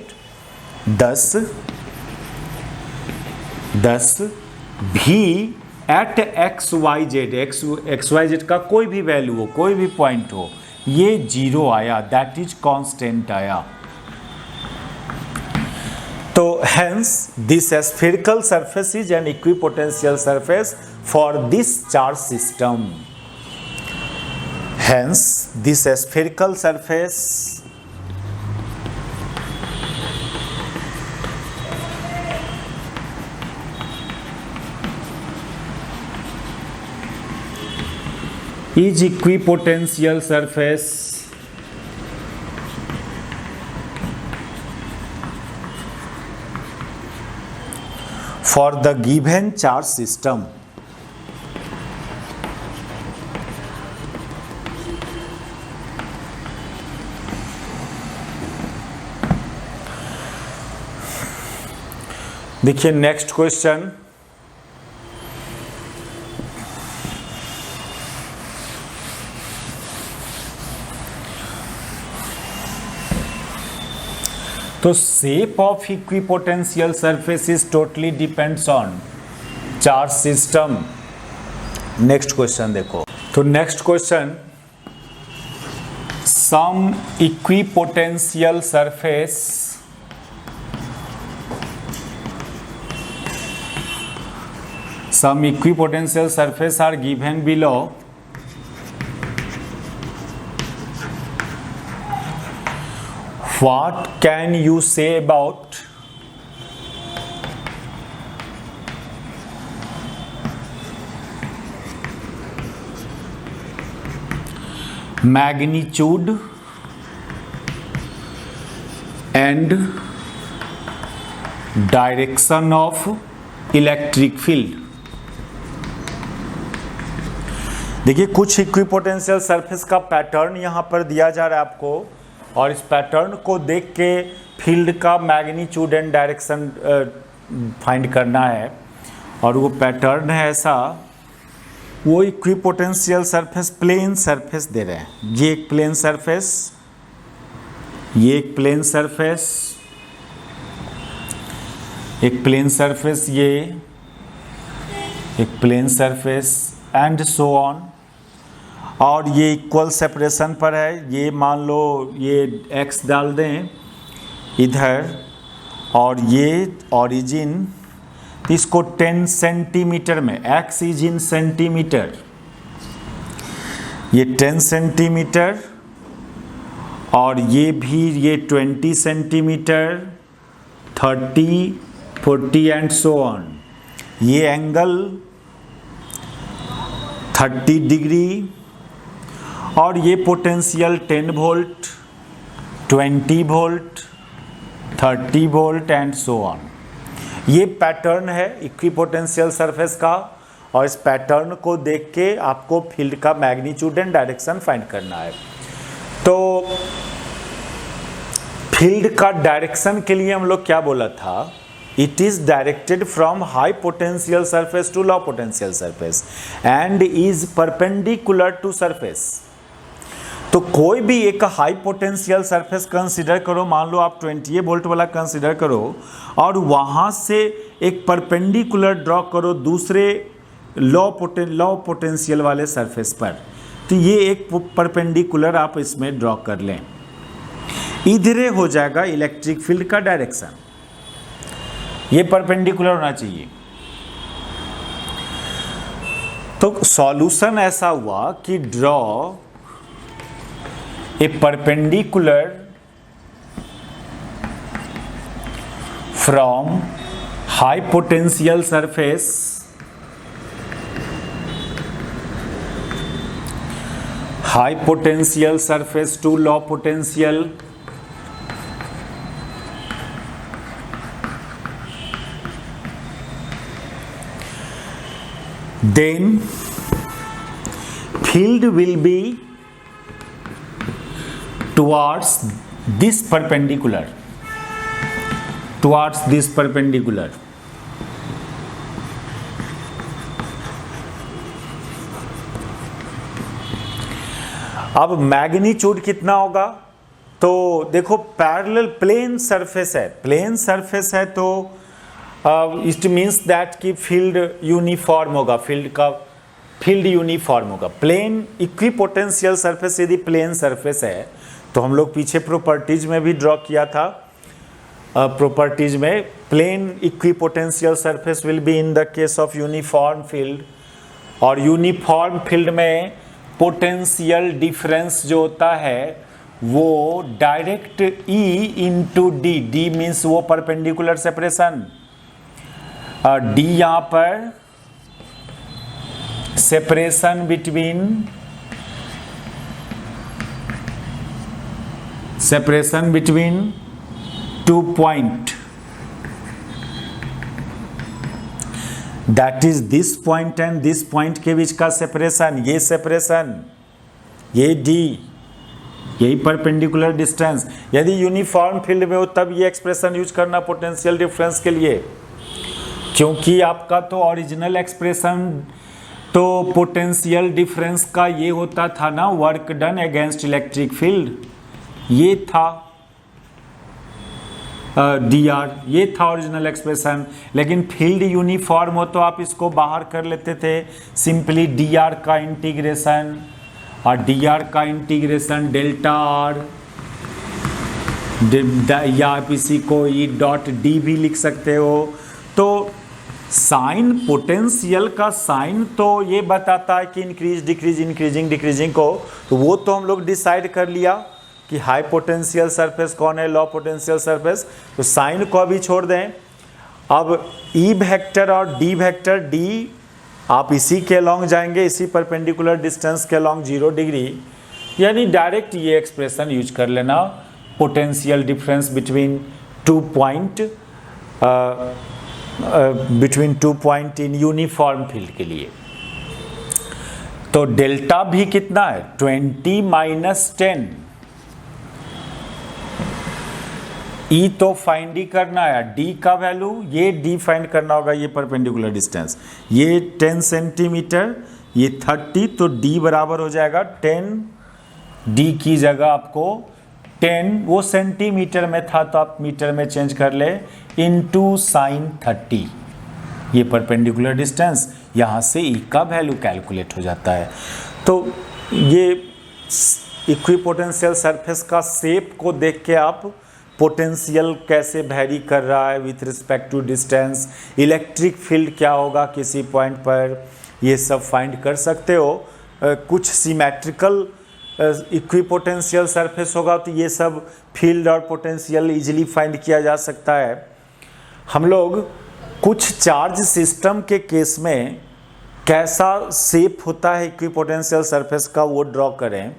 10 भी एट XYZ का कोई भी वैल्यू हो, कोई भी पॉइंट हो, ये 0 आया, दैट इज कांस्टेंट आया। तो hence this spherical surface is an equipotential surface for this charge system. Hence this spherical surface is equipotential surface for the given charge system. देखिए नेक्स्ट क्वेश्चन, तो shape of equipotential surface is totally depends on charge system. Next question देखो, तो next question, some equipotential surface are given below. What can you say about magnitude and direction of electric field? देखिए कुछ equipotential surface का pattern यहाँ पर दिया जा रहा है आपको, और इस पैटर्न को देख के फील्ड का मैग्नीट्यूड एंड डायरेक्शन फाइंड करना है, और वो पैटर्न है ऐसा, वो इक्विपोटेंशियल सरफेस प्लेन सरफेस दे रहे हैं। ये एक प्लेन सरफेस, ये एक प्लेन सरफेस, एक प्लेन सरफेस, ये एक plane surface and so on, और ये इक्वल सेपरेशन पर है। ये मान लो ये x डाल दें इधर, और ये ओरिजिन, इसको 10 सेंटीमीटर में, x इज इन सेंटीमीटर, ये 10 सेंटीमीटर, और ये भी ये 20 सेंटीमीटर, 30, 40 एंड सो ऑन। ये एंगल 30 डिग्री, और ये potential 10 volt, 20 volt, 30 volt and so on. ये पैटर्न है इक्विपोटेंशियल सरफेस का, और इस पैटर्न को देख के आपको फील्ड का मैग्नीट्यूड एंड डायरेक्शन फाइंड करना है। तो फील्ड का डायरेक्शन के लिए हम लोग क्या बोला था, it is directed from high potential surface to low potential surface and is perpendicular to surface. तो कोई भी एक हाई पोटेंशियल सरफेस कंसीडर करो, मान लो आप 20 वोल्ट वाला कंसीडर करो, और वहाँ से एक परपेंडिकुलर ड्रॉ करो दूसरे लो पोटेंशियल वाले सरफेस पर, तो ये एक परपेंडिकुलर आप इसमें ड्रॉ कर लें। इधरे हो जाएगा इलेक्ट्रिक फील्ड का डायरेक्शन, ये परपेंडिकुलर होना चाहिए। तो सॉल्यूशन ऐसा हुआ कि draw a perpendicular from high potential surface to low potential then field will be towards this perpendicular, अब मैग्नीट्यूड कितना होगा, तो देखो पैरेलल प्लेन सरफेस है, तो इट मीन्स दैट कि फील्ड यूनिफॉर्म होगा, फील्ड यूनिफॉर्म होगा। प्लेन इक्विपोटेंशियल सरफेस यदि प्लेन सरफेस है तो हम लोग पीछे प्रॉपर्टीज में भी ड्रॉ किया था, प्रॉपर्टीज में plane equipotential surface will be in the case of uniform field, और यूनिफॉर्म फील्ड में पोटेंशियल डिफरेंस जो होता है वो direct E into d, d means वो परपेंडिकुलर सेपरेशन, डी यहाँ पर separation between 2 point, that is this point and this point के बीच का सेपरेशन, ये डी, यही परपेंडिकुलर डिस्टेंस। यदि यूनिफॉर्म फील्ड में हो तब ये एक्सप्रेशन यूज करना पोटेंशियल डिफरेंस के लिए, क्योंकि आपका तो ओरिजिनल एक्सप्रेशन तो पोटेंशियल डिफरेंस का ये होता था ना, work done against electric field, ये था dr, ये था ओरिजिनल एक्सप्रेशन। लेकिन फील्ड यूनिफॉर्म हो तो आप इसको बाहर कर लेते थे, सिंपली dr का इंटीग्रेशन, और dr का इंटीग्रेशन डेल्टा r, या आप इसी को E डॉट डी भी लिख सकते हो। तो साइन, पोटेंशियल का साइन तो ये बताता है कि इंक्रीज डिक्रीज, इंक्रीजिंग डिक्रीजिंग को, तो वो तो हम लोग डिसाइड कर लिया कि हाई पोटेंशियल सरफेस कौन है, लो पोटेंशियल सरफेस, तो साइन को अभी छोड़ दें। अब ई वेक्टर और डी वेक्टर, डी आप इसी के अलॉन्ग जाएंगे, इसी परपेंडिकुलर डिस्टेंस के अलॉन्ग 0 डिग्री, यानी डायरेक्ट ये एक्सप्रेशन यूज कर लेना, potential difference between 2 point in uniform field के लिए। तो डेल्टा भी कितना है, 20 माइनस 10, ई तो फाइंड ही करना है, डी का वैल्यू, ये डी फाइंड करना होगा, ये परपेंडिकुलर डिस्टेंस, ये 10 सेंटीमीटर, ये 30, तो डी बराबर हो जाएगा 10, डी की जगह आपको 10, वो सेंटीमीटर में था तो आप मीटर में चेंज कर ले, इनटू साइन 30, ये परपेंडिकुलर डिस्टेंस, यहाँ से ई का वैल्यू कैलकुलेट हो जाता है। तो ये इक्विपोटेंशियल सरफेस का शेप को देख के आप पोटेंशियल कैसे वैरी कर रहा है with respect to distance, electric field क्या होगा किसी पॉइंट पर, ये सब फाइंड कर सकते हो। कुछ सिमेट्रिकल इक्विपोटेंशियल सरफेस होगा तो ये सब फील्ड और पोटेंशियल इजीली फाइंड किया जा सकता है। हम लोग कुछ चार्ज सिस्टम के केस में कैसा शेप होता है इक्विपोटेंशियल सरफेस का वो ड्रॉ करें,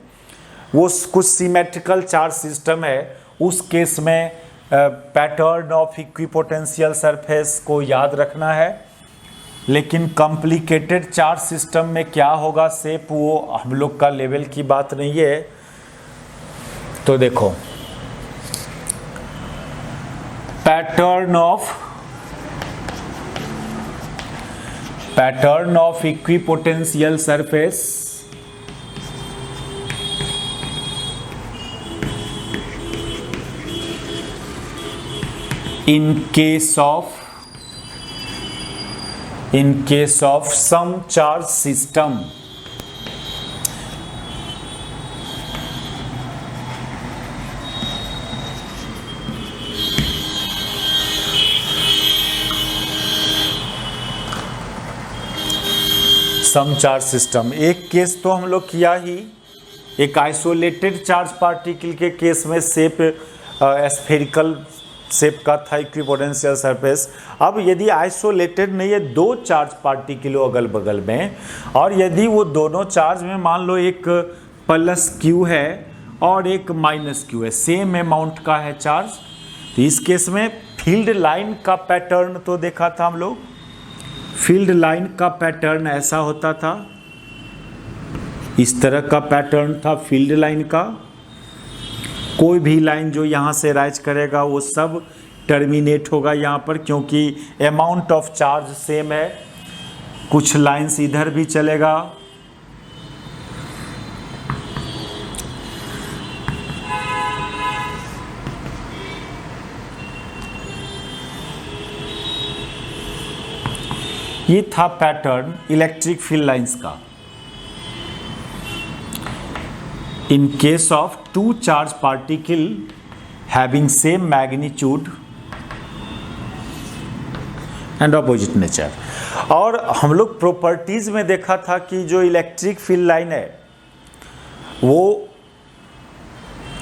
वो कुछ सिमेट्रिकल चार्ज सिस्टम है, उस केस में पैटर्न ऑफ इक्विपोटेंशियल सरफेस को याद रखना है। लेकिन कॉम्प्लिकेटेड चार्ज सिस्टम में क्या होगा शेप, वो हम लोग का लेवल की बात नहीं है। तो देखो, pattern of equipotential surface in case of some charge system, some charge system, एक केस तो हम लोग किया ही, एक आइसोलेटेड चार्ज पार्टिकल के केस में शेप स्फेरिकल शेप का था इक्विपोटेंशियल सरफेस। अब यदि आइसोलेटेड नहीं है, दो चार्ज पार्टिकल अगल बगल में, और यदि वो दोनों चार्ज में मान लो एक प्लस क्यू है और एक माइनस क्यू है, सेम अमाउंट का है चार्ज, तो इस केस में फील्ड लाइन का पैटर्न तो देखा था हम लोग। फील्ड लाइन का पैटर्न ऐसा होता था, इस तरह का पैटर्न था फील्ड लाइन का। कोई भी लाइन जो यहाँ से राइज करेगा वो सब टर्मिनेट होगा यहाँ पर, क्योंकि अमाउंट ऑफ चार्ज सेम है। कुछ लाइंस इधर भी चलेगा, ये था पैटर्न इलेक्ट्रिक फील्ड लाइंस का। In case of two charge particle having same magnitude and opposite nature, और हम लोग प्रॉपर्टीज में देखा था कि जो इलेक्ट्रिक फील्ड लाइन है वो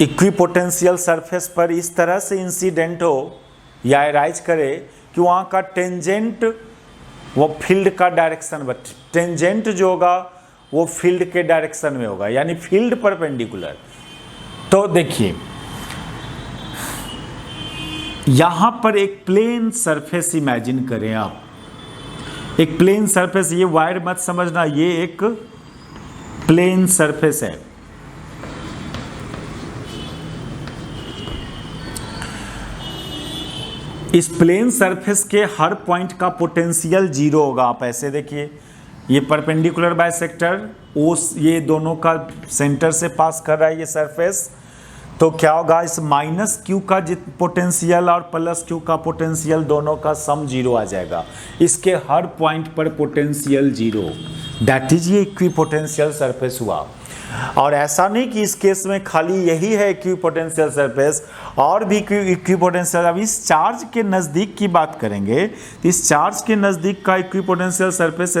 इक्विपोटेंशियल सरफेस पर इस तरह से इंसिडेंट हो या अराइज करे कि वहाँ का टेंजेंट वो फील्ड का डायरेक्शन, बट टेंजेंट जो होगा वो फील्ड के डायरेक्शन में होगा, यानी फील्ड परपेंडिकुलर। तो देखिए यहां पर एक प्लेन सरफेस इमेजिन करें आप, एक प्लेन सरफेस, ये वायर मत समझना, ये एक प्लेन सरफेस है। इस प्लेन सरफेस के हर पॉइंट का पोटेंशियल जीरो होगा। आप ऐसे देखिए, ये परपेंडिकुलर बाइसेक्टर, ओस ये दोनों का सेंटर से पास कर रहा है ये सरफेस, तो क्या होगा, इस माइनस क्यू का पोटेंशियल और प्लस क्यू का पोटेंशियल दोनों का सम जीरो आ जाएगा। इसके हर पॉइंट पर पोटेंशियल जीरो, दैट इज ये इक्विपोटेंशियल सरफेस हुआ। और ऐसा नहीं कि इस केस में खाली यही है इक्विपोटेंशियल सरफेस, और भी इक्विपोटेंशियल। अब इस चार्ज के नज़दीक की बात करेंगे तो इस चार्ज के नज़दीक का इक्विपोटेंशियल सरफेस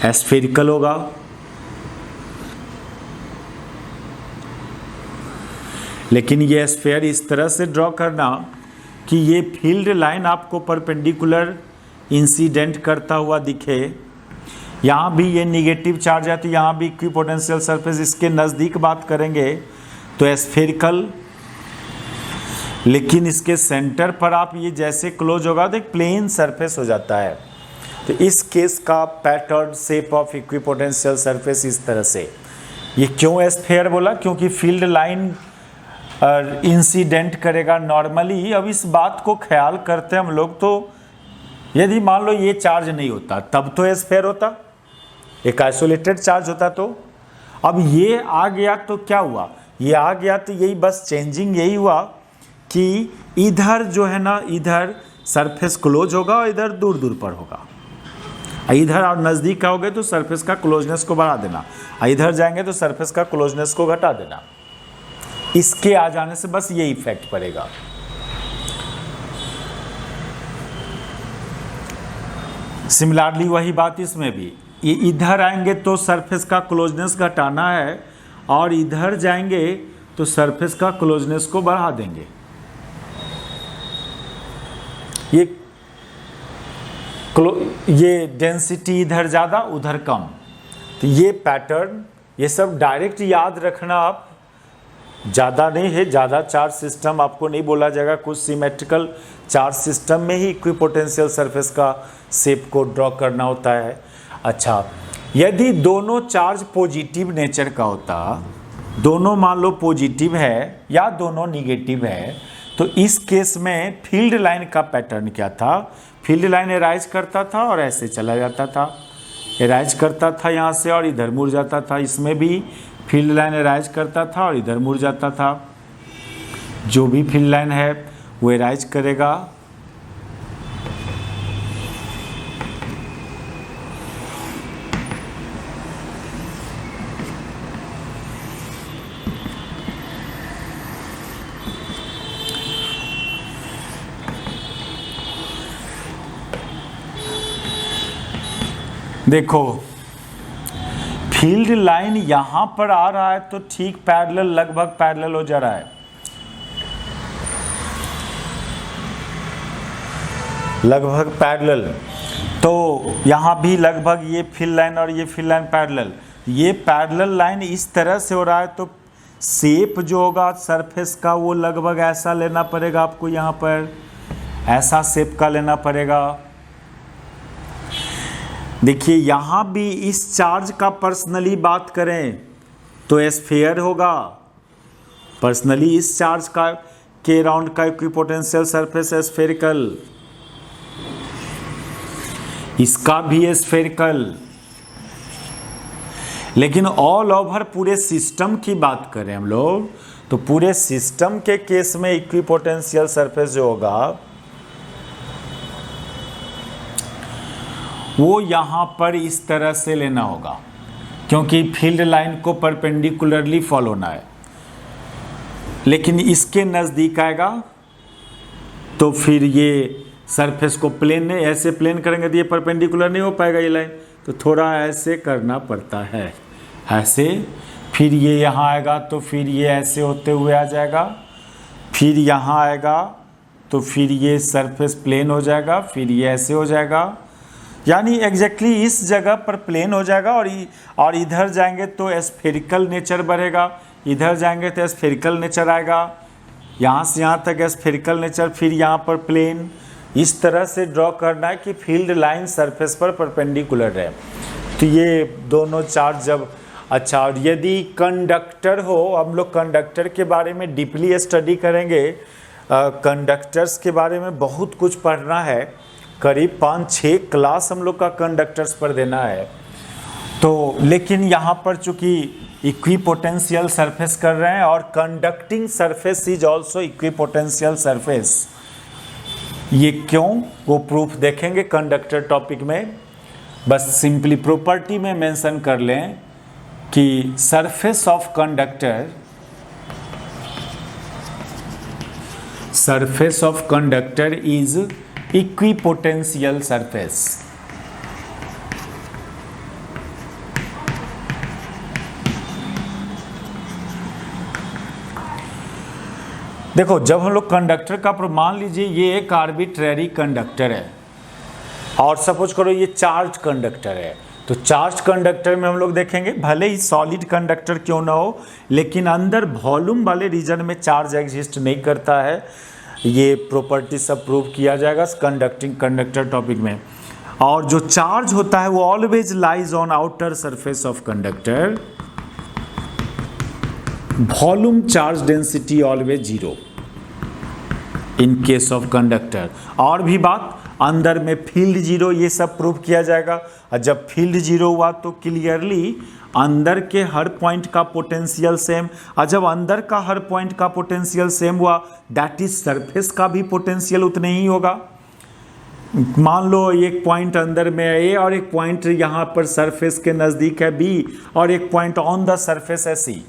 स्फेरिकल होगा। लेकिन ये स्फेयर इस तरह से ड्रॉ करना कि ये फील्ड लाइन आपको परपेंडिकुलर इंसिडेंट करता हुआ दिखे। यहाँ भी ये निगेटिव चार्ज है तो यहाँ भी इक्विपोटेंशियल सरफेस, इसके नज़दीक बात करेंगे तो स्फेरिकल, लेकिन इसके सेंटर पर आप ये जैसे क्लोज होगा तो एक प्लेन सरफेस हो जाता है। तो इस केस का pattern shape of equipotential surface इस तरह से। ये क्यों स्फेयर बोला, क्योंकि फील्ड लाइन इंसिडेंट करेगा नॉर्मली। अब इस बात को ख्याल करते हम लोग, तो यदि मान लो ये चार्ज नहीं होता तब तो स्फेयर होता, एक आइसोलेटेड चार्ज होता। तो अब ये आ गया तो क्या हुआ, ये आ गया तो यही बस चेंजिंग यही हुआ कि इधर जो है ना, इधर सरफेस क्लोज होगा और इधर दूर दूर पर होगा। इधर और नज़दीक का हो गए तो सरफेस का क्लोजनेस को बढ़ा देना, इधर जाएंगे तो सरफेस का क्लोजनेस को घटा देना। इसके आ जाने से बस ये इफेक्ट पड़ेगा। सिमिलरली वही बात इसमें भी, ये इधर आएंगे तो सरफेस का क्लोजनेस घटाना है और इधर जाएंगे तो सरफेस का क्लोजनेस को बढ़ा देंगे। ये डेंसिटी इधर ज़्यादा उधर कम, तो ये पैटर्न, ये सब डायरेक्ट याद रखना आप। ज़्यादा नहीं है, ज़्यादा चार्ज सिस्टम आपको नहीं बोला जाएगा, कुछ सिमेट्रिकल चार्ज सिस्टम में ही इक्विपोटेंशियल सरफेस का शेप को ड्रॉ करना होता है। अच्छा, यदि दोनों चार्ज पॉजिटिव नेचर का होता, दोनों मान लो पॉजिटिव है या दोनों निगेटिव है, तो इस केस में फील्ड लाइन का पैटर्न क्या था, फील्ड लाइन एराइज करता था और ऐसे चला जाता था, एराइज करता था यहाँ से और इधर मुड़ जाता था। इसमें भी फील्ड लाइन एराइज करता था और इधर मुड़ जाता था। जो भी फील्ड लाइन है वो एराइज करेगा। देखो फील्ड लाइन यहां पर आ रहा है तो ठीक पैरेलल, लगभग पैरेलल हो जा रहा है, लगभग पैरेलल। तो यहां भी लगभग ये फील्ड लाइन और ये फील्ड लाइन पैरेलल, ये पैरेलल लाइन इस तरह से हो रहा है तो शेप जो होगा सरफेस का वो लगभग ऐसा लेना पड़ेगा आपको, यहां पर ऐसा शेप का लेना पड़ेगा। देखिए यहां भी इस चार्ज का पर्सनली बात करें तो स्फीयर होगा, पर्सनली इस चार्ज का के राउंड का इक्विपोटेंशियल सरफेस स्फेरिकल, इसका भी स्फेरिकल। लेकिन ऑल ओवर पूरे सिस्टम की बात करें हम लोग तो पूरे सिस्टम के केस में इक्विपोटेंशियल सरफेस जो होगा वो यहाँ पर इस तरह से लेना होगा, क्योंकि फील्ड लाइन को परपेंडिकुलरली फॉलो होना है। लेकिन इसके नज़दीक आएगा तो फिर ये सरफेस को प्लेन नहीं, ऐसे प्लेन करेंगे तो ये परपेंडिकुलर नहीं हो पाएगा ये लाइन, तो थोड़ा ऐसे करना पड़ता है, ऐसे। फिर ये यहाँ आएगा तो फिर ये ऐसे होते हुए आ जाएगा, फिर यहाँ आएगा तो फिर ये सरफेस प्लेन हो जाएगा, फिर ये ऐसे हो जाएगा, यानी एग्जैक्टली इस जगह पर प्लेन हो जाएगा। और इधर जाएंगे तो स्फेरिकल नेचर बढ़ेगा, इधर जाएंगे तो स्फेरिकल नेचर आएगा, यहाँ से यहाँ तक स्फेरिकल नेचर, फिर यहाँ पर प्लेन। इस तरह से ड्रॉ करना है कि फील्ड लाइन सरफेस पर परपेंडिकुलर रहे। तो ये दोनों चार्ज जब अच्छा, और यदि कंडक्टर हो, हम लोग कंडक्टर के बारे में डीपली स्टडी करेंगे, कंडक्टर्स के बारे में बहुत कुछ पढ़ना है, करीब 5-6 क्लास हम लोग का कंडक्टर्स पर देना है। तो लेकिन यहाँ पर चूंकि इक्विपोटेंशियल सरफेस कर रहे हैं और conducting surface is also equipotential surface, ये क्यों वो प्रूफ देखेंगे कंडक्टर टॉपिक में। बस सिंपली प्रॉपर्टी में मेंशन कर लें कि surface of conductor is equipotential surface. देखो जब हम लोग कंडक्टर का मान लीजिए ये एक आर्बिट्रेरी कंडक्टर है और सपोज करो ये चार्ज कंडक्टर है, तो चार्ज कंडक्टर में हम लोग देखेंगे भले ही सॉलिड कंडक्टर क्यों ना हो, लेकिन अंदर वॉल्यूम वाले रीजन में चार्ज एग्जिस्ट नहीं करता है। ये प्रॉपर्टी सब प्रूव किया जाएगा कंडक्टिंग कंडक्टर टॉपिक में। और जो चार्ज होता है वो always lies on outer surface of conductor, volume charge density always zero in case of conductor. और भी बात, अंदर में फील्ड जीरो, ये सब प्रूव किया जाएगा। और जब फील्ड जीरो हुआ तो क्लियरली अंदर के हर पॉइंट का पोटेंशियल सेम, और जब अंदर का हर पॉइंट का पोटेंशियल सेम हुआ दैट इज सरफेस का भी पोटेंशियल उतना ही होगा। मान लो एक पॉइंट अंदर में है ए और एक पॉइंट यहाँ पर सरफेस के नज़दीक है बी और एक पॉइंट ऑन द सरफेस है सी,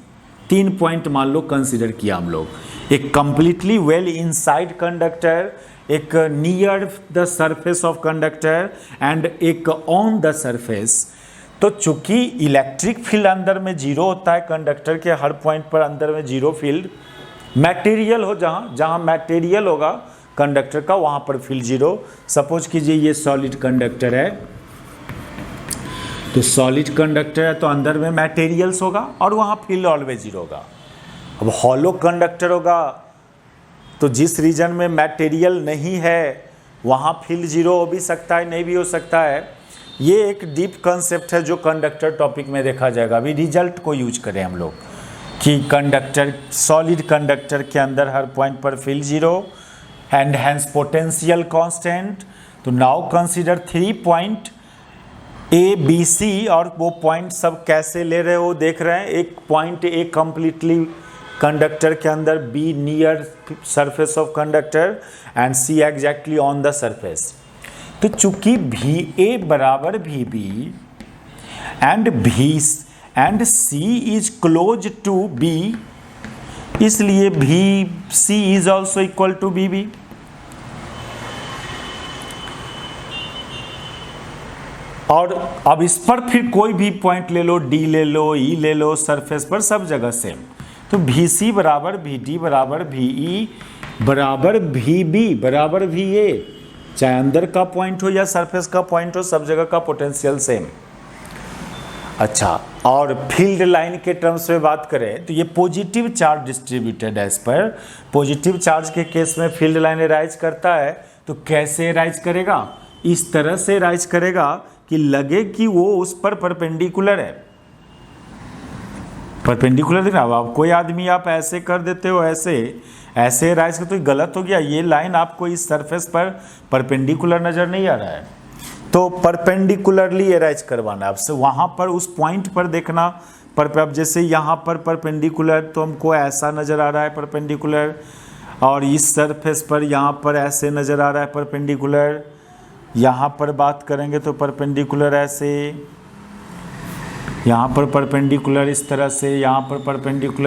3 पॉइंट मान लो कंसिडर किया हम लोग। एक कंप्लीटली वेल इनसाइड कंडक्टर, एक near the surface of conductor and एक ऑन द सरफेस। तो चूंकि इलेक्ट्रिक फील्ड अंदर में जीरो होता है, कंडक्टर के हर पॉइंट पर अंदर में जीरो फील्ड, मटेरियल हो जहाँ मटेरियल होगा कंडक्टर का वहाँ पर फील्ड जीरो। सपोज कीजिए ये सॉलिड कंडक्टर है, तो सॉलिड कंडक्टर है तो अंदर में मटेरियल्स होगा और वहाँ फील्ड ऑलवेज जीरो होगा। अब हॉलो कंडक्टर होगा तो जिस रीजन में मटेरियल नहीं है वहाँ फील्ड जीरो हो भी सकता है, नहीं भी हो सकता है। ये एक डीप कंसेप्ट है जो कंडक्टर टॉपिक में देखा जाएगा। अभी रिजल्ट को यूज करें हम लोग कि कंडक्टर, सॉलिड कंडक्टर के अंदर हर पॉइंट पर field zero and hence potential constant. तो now consider 3 point A B C, और वो पॉइंट सब कैसे ले रहे हो देख रहे हैं। एक पॉइंट ए कंप्लीटली कंडक्टर के अंदर, B near surface of conductor and C exactly on the surface. तो चूंकि भी ए बराबर V B and C is close to B, इसलिए V C is also equal to B B. और अब इस पर फिर कोई भी पॉइंट ले लो, डी ले लो, ई ले लो, सरफेस पर सब जगह सेम। तो भी सी बराबर भी डी बराबर भी ई बराबर भी बी बराबर भी ए, चाहे अंदर का पॉइंट हो या सरफेस का पॉइंट हो, सब जगह का पोटेंशियल सेम। अच्छा, और फील्ड लाइन के टर्म्स में बात करें तो ये पॉजिटिव चार्ज डिस्ट्रीब्यूटेड है। इस पर पॉजिटिव चार्ज के केस में फील्ड लाइन राइज करता है तो कैसे राइज करेगा? इस तरह से राइज करेगा कि लगे कि वो उस पर परपेंडिकुलर है। परपेंडिकुलर दिख रहा है। अब कोई आदमी आप ऐसे कर देते हो, ऐसे राइज कर, तो गलत हो गया। ये लाइन आपको इस सरफेस पर परपेंडिकुलर नजर नहीं आ रहा है, तो परपेंडिकुलरली ये राइज करवाना है आपसे। वहाँ पर उस पॉइंट पर देखना, पर अब जैसे यहाँ पर परपेंडिकुलर तो हमको ऐसा नज़र आ रहा है परपेंडिकुलर, और इस सरफेस पर यहाँ पर ऐसे नज़र आ रहा है परपेंडिकुलर। यहाँ पर बात करेंगे तो परपेंडिकुलर ऐसे, यहाँ पर परपेंडिकुलर इस तरह से, यहाँ पर परपेंडिकुलर